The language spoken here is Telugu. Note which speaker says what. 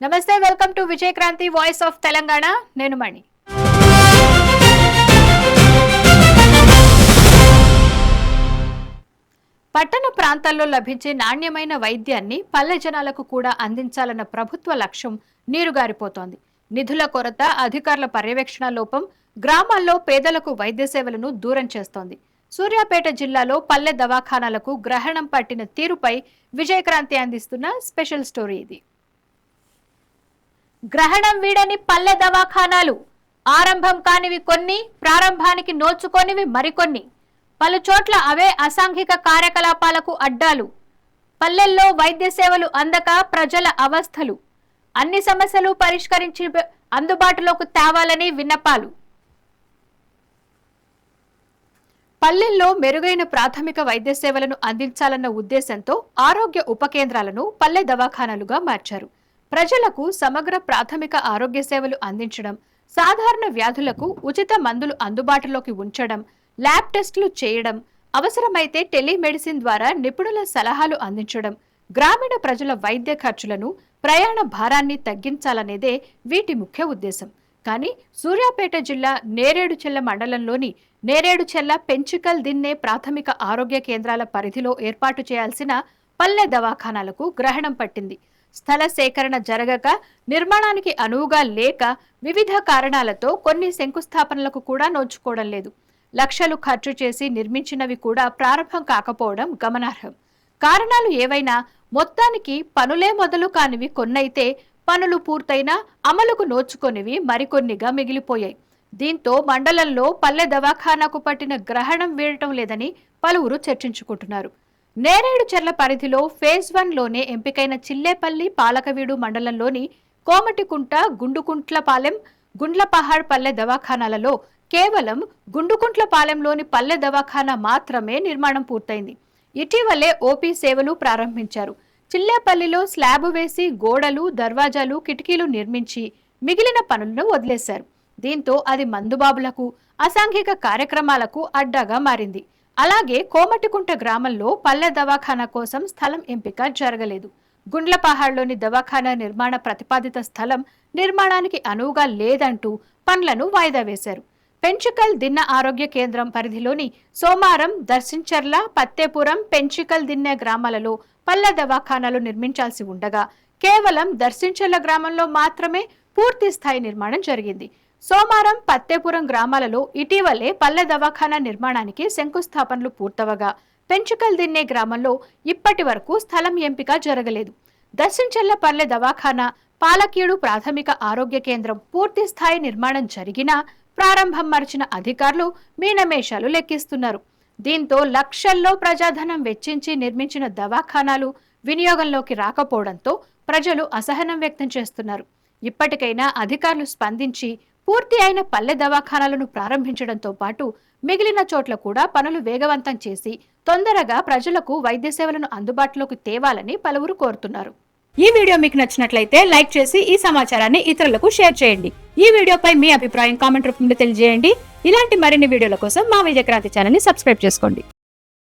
Speaker 1: నమస్తే, welcome to Vijaya Kranti voice of Telangana. నేను మణి. పట్టణ ప్రాంతాల్లో లభించే నాణ్యమైన వైద్యాన్ని పల్లె జనాలకు కూడా అందించాలన్న ప్రభుత్వ లక్ష్యం నీరుగారిపోతోంది. నిధుల కొరత, అధికారుల పర్యవేక్షణ లోపం గ్రామాల్లో పేదలకు వైద్య సేవలను దూరం చేస్తోంది. సూర్యాపేట జిల్లాలో పల్లె దవాఖానాలకు గ్రహణం పట్టిన తీరుపై విజయక్రాంతి అందిస్తున్న స్పెషల్ స్టోరీ ఇది. గ్రహణం వీడని పల్లె దవాఖానాలు, ఆరంభం కానివి కొన్ని, ప్రారంభానికి నోచుకోనివి మరికొన్ని. పలు చోట్ల అవే అసాంఘిక కార్యకలాపాలకు అడ్డాలు. పల్లెల్లో వైద్య సేవలు అందక ప్రజల అవస్థలు. అన్ని సమస్యలు పరిష్కరించి అందుబాటులోకి తేవాలని విన్నపాలు. పల్లెల్లో మెరుగైన ప్రాథమిక వైద్య సేవలను అందించాలన్న ఉద్దేశంతో ఆరోగ్య ఉప కేంద్రాలను పల్లె దవాఖానాలుగా మార్చారు. ప్రజలకు సమగ్ర ప్రాథమిక ఆరోగ్య సేవలు అందించడం, సాధారణ వ్యాధులకు ఉచిత మందులు అందుబాటులోకి ఉంచడం, ల్యాబ్ టెస్టులు చేయడం, అవసరమైతే టెలిమెడిసిన్ ద్వారా నిపుణుల సలహాలు అందించడం, గ్రామీణ ప్రజల వైద్య ఖర్చులను, ప్రయాణ భారాన్ని తగ్గించాలనేదే వీటి ముఖ్య ఉద్దేశం. కానీ సూర్యాపేట జిల్లా నేరేడుచెల్ల మండలంలోని నేరేడుచెల్ల పెంచికల్ దిన్నే ప్రాథమిక ఆరోగ్య కేంద్రాల పరిధిలో ఏర్పాటు చేయాల్సిన పల్లె దవాఖానాలకు గ్రహణం పట్టింది. స్థల సేకరణ జరగక, నిర్మాణానికి అనువుగా లేక, వివిధ కారణాలతో కొన్ని శంకుస్థాపనలకు కూడా నోచుకోవడం లేదు. లక్షలు ఖర్చు చేసి నిర్మించినవి కూడా ప్రారంభం కాకపోవడం గమనార్హం. కారణాలు ఏవైనా మొత్తానికి పనులే మొదలు కానివి కొన్నైతే, పనులు పూర్తయినా అమలుకు నోచుకొనివి మరికొన్నిగా మిగిలిపోయాయి. దీంతో మండలంలో పల్లె దవాఖానాకు పట్టిన గ్రహణం వీడటం లేదని పలువురు చర్చించుకుంటున్నారు. నేరేడుచెర్ల పరిధిలో ఫేజ్ 1లోనే ఎంపికైన చిల్లేపల్లి, పాలకవీడు మండలంలోని కోమటికుంట, గుండుకుంట్లపాలెం, గుండ్లపహాడ్ పల్లె దవాఖానాలలో కేవలం గుండుకుంట్లపాలెంలోని పల్లె దవాఖానా మాత్రమే నిర్మాణం పూర్తయింది. ఇటీవలే ఓపీ సేవలు ప్రారంభించారు. చిల్లేపల్లిలో స్లాబ్ వేసి గోడలు, దర్వాజాలు, కిటికీలు నిర్మించి మిగిలిన పనులను వదిలేశారు. దీంతో అది మందుబాబులకు, అసాంఘిక కార్యక్రమాలకు అడ్డాగా మారింది. అలాగే కోమటికుంట గ్రామంలో పల్లె దవాఖానా కోసం స్థలం ఎంపిక జరగలేదు. గుండ్లపహాడ్లోని దవాఖానా నిర్మాణ ప్రతిపాదిత స్థలం నిర్మాణానికి అనువుగా లేదంటూ పనులను వాయిదా వేశారు. పెంచికల్ దిన్న ఆరోగ్య కేంద్రం పరిధిలోని సోమారం, దర్శించర్ల, పత్తేపురం, పెంచికల్ దిన్నె గ్రామాలలో పల్లె దవాఖానాలు నిర్మించాల్సి ఉండగా కేవలం దర్శించర్ల గ్రామంలో మాత్రమే పూర్తి స్థాయి నిర్మాణం జరిగింది. సోమారం, పత్తేపురం గ్రామాలలో ఇటీవలే పల్లె దవాఖానా నిర్మాణానికి శంకుస్థాపనలు పూర్తవగా పెంచుకల్ దిన్నే గ్రామంలో ఇప్పటి వరకు స్థలం ఎంపిక జరగలేదు. దర్శించల్ల పల్లె దవాఖానా, పాలకీడు ప్రాథమిక ఆరోగ్య కేంద్రం పూర్తి స్థాయి నిర్మాణం జరిగినా ప్రారంభం మరిచిన అధికారులు మీనమేషాలు లెక్కిస్తున్నారు. దీంతో లక్షల్లో ప్రజాధనం వెచ్చించి నిర్మించిన దవాఖానాలు వినియోగంలోకి రాకపోవడంతో ప్రజలు అసహనం వ్యక్తం చేస్తున్నారు. ఇప్పటికైనా అధికారులు స్పందించి పూర్తి అయిన పల్లె దవాఖానాలను ప్రారంభించడంతో పాటు మిగిలిన చోట్ల కూడా పనులు వేగవంతం చేసి తొందరగా ప్రజలకు వైద్య సేవలను అందుబాటులోకి తేవాలని పలువురు కోరుతున్నారు. ఈ వీడియో మీకు నచ్చినట్లయితే లైక్ చేసి ఈ సమాచారాన్ని ఇతరులకు షేర్ చేయండి. ఈ వీడియోపై మీ అభిప్రాయం కామెంట్ రూపంలో తెలియజేయండి. ఇలాంటి మరిన్ని వీడియోల కోసం మా విజయక్రాంతి ఛానల్ ని సబ్స్క్రైబ్ చేసుకోండి.